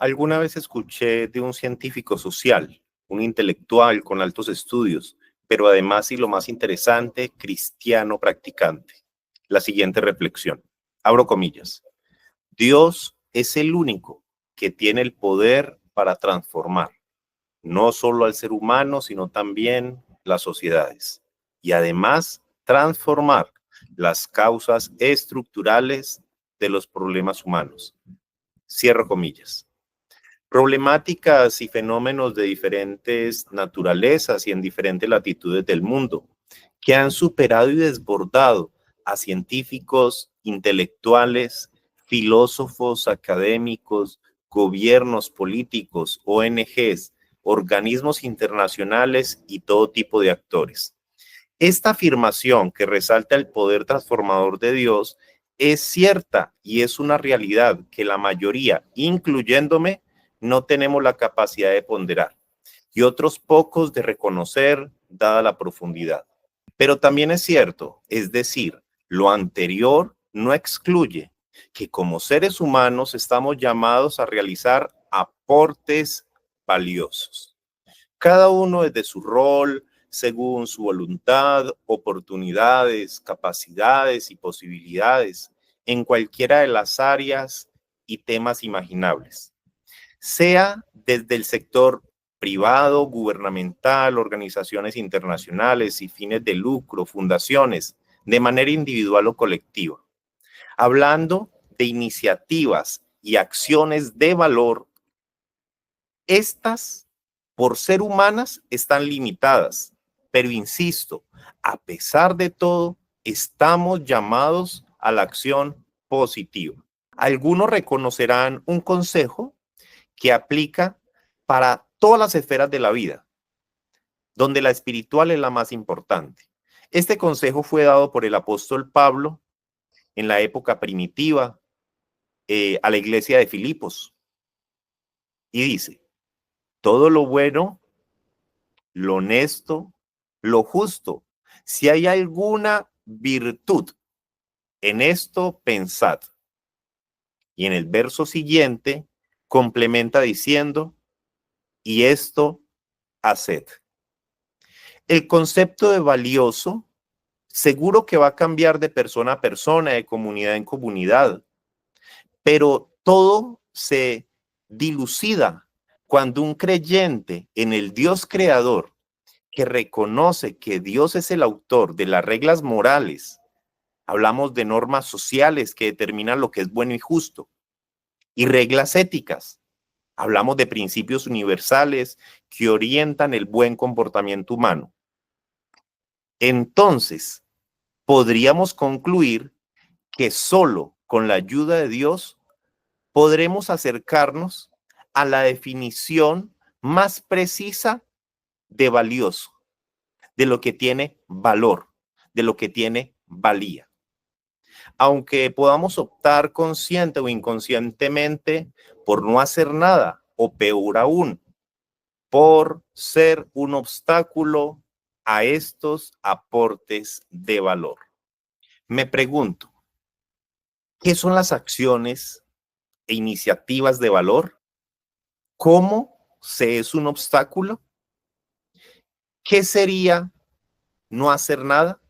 Alguna vez escuché de un científico social, un intelectual con altos estudios, pero además, y lo más interesante, cristiano practicante. La siguiente reflexión. Abro comillas. Dios es el único que tiene el poder para transformar, no solo al ser humano, sino también las sociedades. Y además, transformar las causas estructurales de los problemas humanos. Cierro comillas. Problemáticas y fenómenos de diferentes naturalezas y en diferentes latitudes del mundo, que han superado y desbordado a científicos, intelectuales, filósofos, académicos, gobiernos políticos, ONGs, organismos internacionales y todo tipo de actores. Esta afirmación que resalta el poder transformador de Dios es cierta y es una realidad que la mayoría, incluyéndome, no tenemos la capacidad de ponderar y otros pocos de reconocer dada la profundidad. Pero también es cierto, es decir, lo anterior no excluye que como seres humanos estamos llamados a realizar aportes valiosos. Cada uno desde su rol, según su voluntad, oportunidades, capacidades y posibilidades en cualquiera de las áreas y temas imaginables, sea desde el sector privado, gubernamental, organizaciones internacionales y fines de lucro, fundaciones, de manera individual o colectiva. Hablando de iniciativas y acciones de valor, estas, por ser humanas, están limitadas, pero insisto, a pesar de todo, estamos llamados a la acción positiva. Algunos reconocerán un consejo que aplica para todas las esferas de la vida, donde la espiritual es la más importante. Este consejo fue dado por el apóstol Pablo en la época primitiva a la iglesia de Filipos y dice, todo lo bueno, lo honesto, lo justo, si hay alguna virtud, en esto pensad. Y en el verso siguiente complementa diciendo, y esto haced. El concepto de valioso seguro que va a cambiar de persona a persona, de comunidad en comunidad, pero todo se dilucida cuando un creyente en el Dios creador que reconoce que Dios es el autor de las reglas morales, hablamos de normas sociales que determinan lo que es bueno y justo, y reglas éticas, hablamos de principios universales que orientan el buen comportamiento humano. Entonces, podríamos concluir que solo con la ayuda de Dios podremos acercarnos a la definición más precisa de valioso, de lo que tiene valor, de lo que tiene valía. Aunque podamos optar consciente o inconscientemente por no hacer nada, o peor aún, por ser un obstáculo a estos aportes de valor. Me pregunto, ¿qué son las acciones e iniciativas de valor? ¿Cómo se es un obstáculo? ¿Qué sería no hacer nada?